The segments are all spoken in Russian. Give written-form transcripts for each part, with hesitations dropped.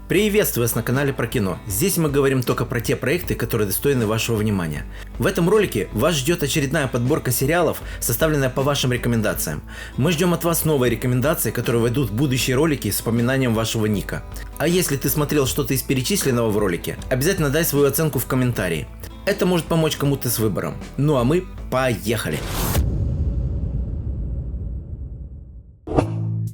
Приветствую вас на канале про кино. Здесь мы говорим только про те проекты, которые достойны вашего внимания. В этом ролике вас ждет очередная подборка сериалов, составленная по вашим рекомендациям. Мы ждем от вас новые рекомендации, которые войдут в будущие ролики с упоминанием вашего ника. А если ты смотрел что-то из перечисленного в ролике, обязательно дай свою оценку в комментарии. Это может помочь кому-то с выбором. Ну а мы поехали!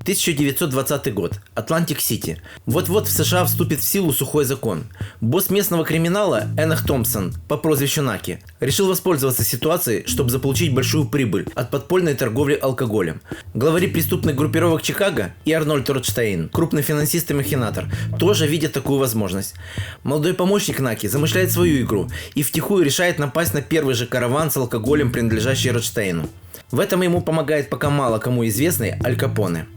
1920 год. Атлантик-Сити. Вот-вот в США вступит в силу сухой закон. Босс местного криминала Энах Томпсон по прозвищу Наки решил воспользоваться ситуацией, чтобы заполучить большую прибыль от подпольной торговли алкоголем. Главари преступных группировок Чикаго и Арнольд Ротштейн, крупный финансист и махинатор, тоже видят такую возможность. Молодой помощник Наки замышляет свою игру и втихую решает напасть на первый же караван с алкоголем, принадлежащий Ротштейну. В этом ему помогает пока мало кому известный Аль Капоне.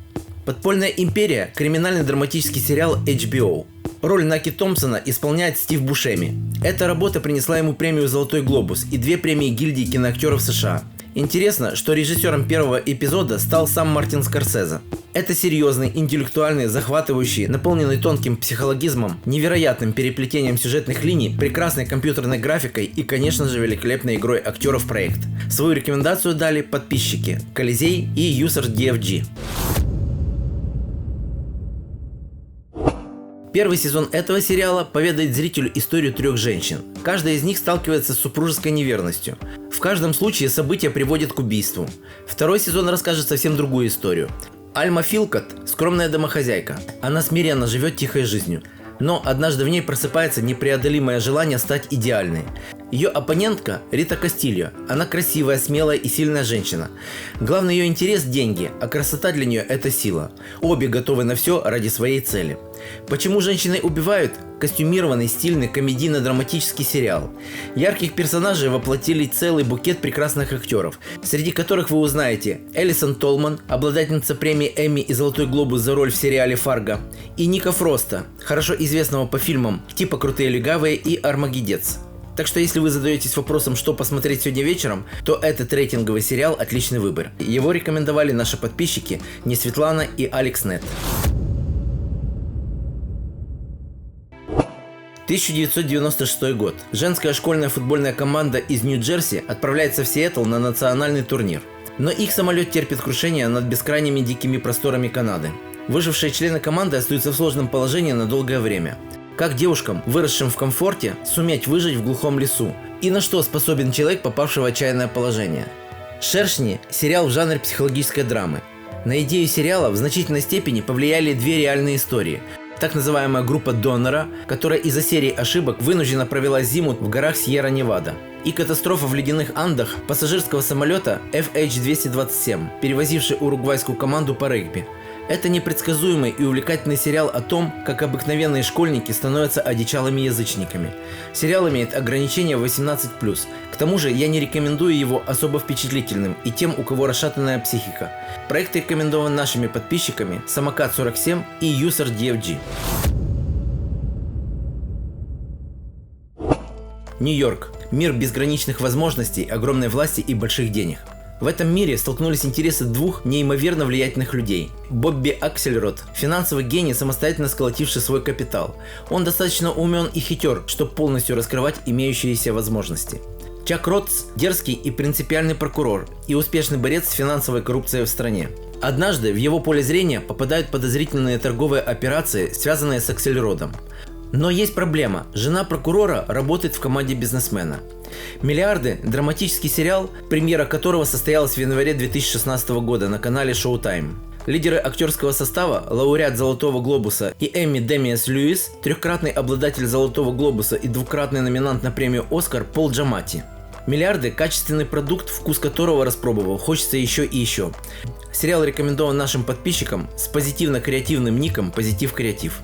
«Подпольная империя» – криминальный драматический сериал HBO. Роль Наки Томпсона исполняет Стив Бушеми. Эта работа принесла ему премию «Золотой глобус» и 2 премии гильдии киноактеров США. Интересно, что режиссером первого эпизода стал сам Мартин Скорсезе. Это серьезный, интеллектуальный, захватывающий, наполненный тонким психологизмом, невероятным переплетением сюжетных линий, прекрасной компьютерной графикой и, конечно же, великолепной игрой актеров проект. Свою рекомендацию дали подписчики Колизей и UserDFG. Первый сезон этого сериала поведает зрителю историю 3 женщин. Каждая из них сталкивается с супружеской неверностью. В каждом случае события приводят к убийству. Второй сезон расскажет совсем другую историю. Альма Филкот – скромная домохозяйка. Она смиренно живет тихой жизнью. Но однажды в ней просыпается непреодолимое желание стать идеальной. Ее оппонентка – Рита Кастильо. Она красивая, смелая и сильная женщина. Главный ее интерес – деньги, а красота для нее – это сила. Обе готовы на все ради своей цели. Почему женщины убивают? Костюмированный, стильный, комедийно-драматический сериал. Ярких персонажей воплотили целый букет прекрасных актеров, среди которых вы узнаете Элисон Толман, обладательница премии Эмми и Золотой глобус за роль в сериале «Фарго», и Ника Фроста, хорошо известного по фильмам типа «Крутые легавые» и «Армагеддец». Так что если вы задаетесь вопросом, что посмотреть сегодня вечером, то этот рейтинговый сериал – отличный выбор. Его рекомендовали наши подписчики Не Светлана и Алекснет. 1996 год. Женская школьная футбольная команда из Нью-Джерси отправляется в Сиэтл на национальный турнир. Но их самолет терпит крушение над бескрайними дикими просторами Канады. Выжившие члены команды остаются в сложном положении на долгое время. Как девушкам, выросшим в комфорте, суметь выжить в глухом лесу? И на что способен человек, попавший в отчаянное положение? «Шершни» – сериал в жанре психологической драмы. На идею сериала в значительной степени повлияли 2 реальные истории. Так называемая группа Доннера, которая из-за серии ошибок вынуждена провела зиму в горах Сьерра-Невада, и катастрофа в ледяных Андах пассажирского самолета FH-227, перевозивший уругвайскую команду по регби. Это непредсказуемый и увлекательный сериал о том, как обыкновенные школьники становятся одичалыми язычниками. Сериал имеет ограничение 18+. К тому же я не rекомендую его особо впечатлительным и тем, у кого расшатанная психика. Проект рекомендован нашими подписчиками Самокат47 и UserDFG. Нью-Йорк. Мир безграничных возможностей, огромной власти и больших денег. В этом мире столкнулись интересы 2 неимоверно влиятельных людей. Бобби Аксельрод – финансовый гений, самостоятельно сколотивший свой капитал. Он достаточно умен и хитер, чтобы полностью раскрывать имеющиеся возможности. Чак Ротс – дерзкий и принципиальный прокурор и успешный борец с финансовой коррупцией в стране. Однажды в его поле зрения попадают подозрительные торговые операции, связанные с Аксельродом. Но есть проблема – жена прокурора работает в команде бизнесмена. «Миллиарды» – драматический сериал, премьера которого состоялась в январе 2016 года на канале Showtime. Лидеры актерского состава – лауреат Золотого глобуса и Эмми Демиас Льюис, 3-кратный обладатель Золотого глобуса и 2-кратный номинант на премию «Оскар» Пол Джаматти. «Миллиарды» – качественный продукт, вкус которого распробовал, хочется еще и еще. Сериал рекомендован нашим подписчикам с позитивно-креативным ником «Позитив Креатив».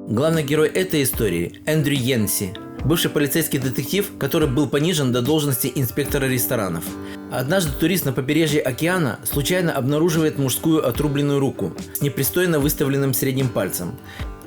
Главный герой этой истории – Эндрю Йенси, бывший полицейский детектив, который был понижен до должности инспектора ресторанов. Однажды турист на побережье океана случайно обнаруживает мужскую отрубленную руку с непристойно выставленным средним пальцем.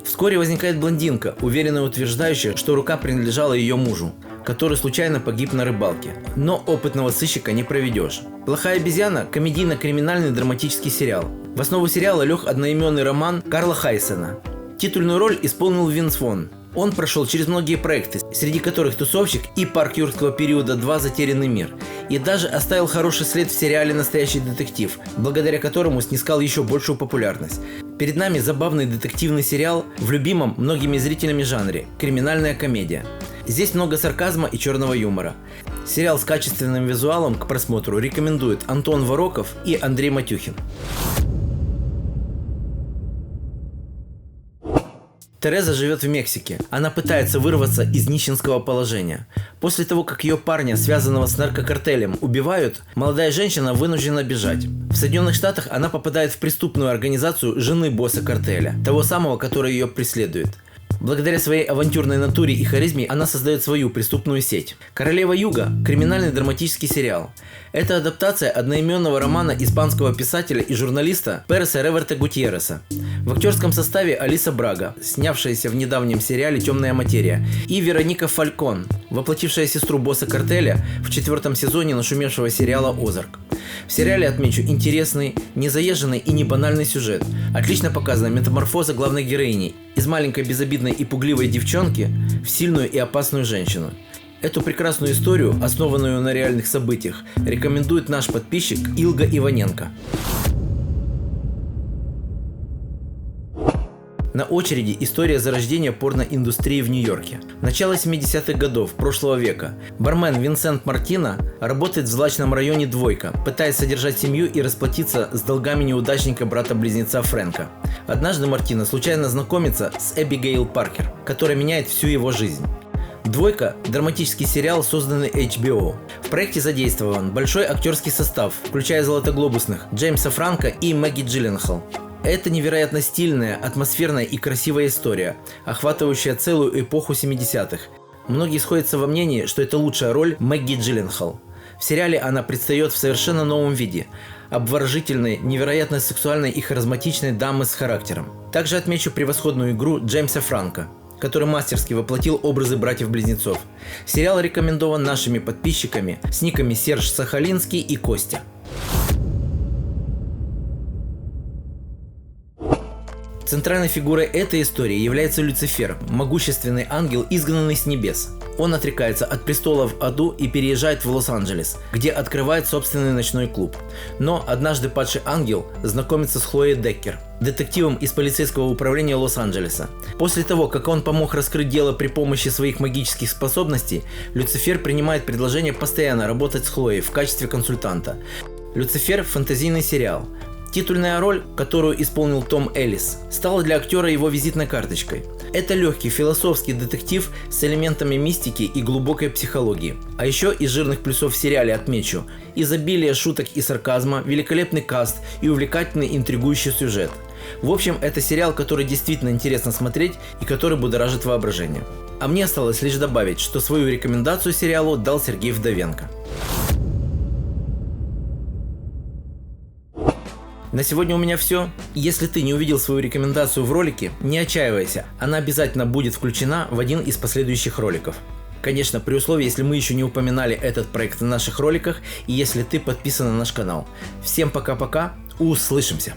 Вскоре возникает блондинка, уверенно утверждающая, что рука принадлежала ее мужу, который случайно погиб на рыбалке. Но опытного сыщика не проведешь. «Плохая обезьяна» – комедийно-криминальный драматический сериал. В основу сериала лег одноименный роман Карла Хайсена. Титульную роль исполнил Винс Вон. Он прошел через многие проекты, среди которых «Тусовщик» и «Парк юрского периода 2. Затерянный мир». И даже оставил хороший след в сериале «Настоящий детектив», благодаря которому снискал еще большую популярность. Перед нами забавный детективный сериал в любимом многими зрителями жанре – криминальная комедия. Здесь много сарказма и черного юмора. Сериал с качественным визуалом к просмотру рекомендуют Антон Вороков и Андрей Матюхин. Тереза живет в Мексике. Она пытается вырваться из нищенского положения. После того, как ее парня, связанного с наркокартелем, убивают, молодая женщина вынуждена бежать. В Соединенных Штатах она попадает в преступную организацию жены босса картеля, того самого, который ее преследует. Благодаря своей авантюрной натуре и харизме она создает свою преступную сеть. «Королева Юга» – криминальный драматический сериал. Это адаптация одноименного романа испанского писателя и журналиста Переса Реверта Гутьерреса. В актерском составе Алиса Брага, снявшаяся в недавнем сериале «Темная материя», и Вероника Фалькон, воплотившая сестру босса картеля в 4 сезоне нашумевшего сериала «Озарк». В сериале отмечу интересный, незаезженный и не банальный сюжет. Отлично показана метаморфоза главной героини из маленькой безобидной и пугливой девчонки в сильную и опасную женщину. Эту прекрасную историю, основанную на реальных событиях, рекомендует наш подписчик Илга Иваненко. На очереди история зарождения порноиндустрии в Нью-Йорке. Начало 70-х годов прошлого века. Бармен Винсент Мартино работает в злачном районе «Двойка», пытаясь содержать семью и расплатиться с долгами неудачника брата-близнеца Фрэнка. Однажды Мартино случайно знакомится с Эбигейл Паркер, которая меняет всю его жизнь. «Двойка» – драматический сериал, созданный HBO. В проекте задействован большой актерский состав, включая золотоглобусных Джеймса Франко и Мэгги Джилленхол. Это невероятно стильная, атмосферная и красивая история, охватывающая целую эпоху 70-х. Многие сходятся во мнении, что это лучшая роль Мэгги Джилленхол. В сериале она предстает в совершенно новом виде – обворожительной, невероятно сексуальной и харизматичной дамы с характером. Также отмечу превосходную игру Джеймса Франко, который мастерски воплотил образы братьев-близнецов. Сериал рекомендован нашими подписчиками с никами Серж Сахалинский и Костя. Центральной фигурой этой истории является Люцифер, могущественный ангел, изгнанный с небес. Он отрекается от престола в аду и переезжает в Лос-Анджелес, где открывает собственный ночной клуб. Но однажды падший ангел знакомится с Хлоей Деккер, детективом из полицейского управления Лос-Анджелеса. После того, как он помог раскрыть дело при помощи своих магических способностей, Люцифер принимает предложение постоянно работать с Хлоей в качестве консультанта. «Люцифер» – фэнтезийный сериал. Титульная роль, которую исполнил Том Эллис, стала для актера его визитной карточкой. Это легкий философский детектив с элементами мистики и глубокой психологии. А еще из жирных плюсов в сериале отмечу изобилие шуток и сарказма, великолепный каст и увлекательный интригующий сюжет. В общем, это сериал, который действительно интересно смотреть и который будоражит воображение. А мне осталось лишь добавить, что свою рекомендацию сериалу дал Сергей Вдовенко. На сегодня у меня все. Если ты не увидел свою рекомендацию в ролике, не отчаивайся, она обязательно будет включена в один из последующих роликов. Конечно, при условии, если мы еще не упоминали этот проект в наших роликах и если ты подписан на наш канал. Всем пока-пока, услышимся!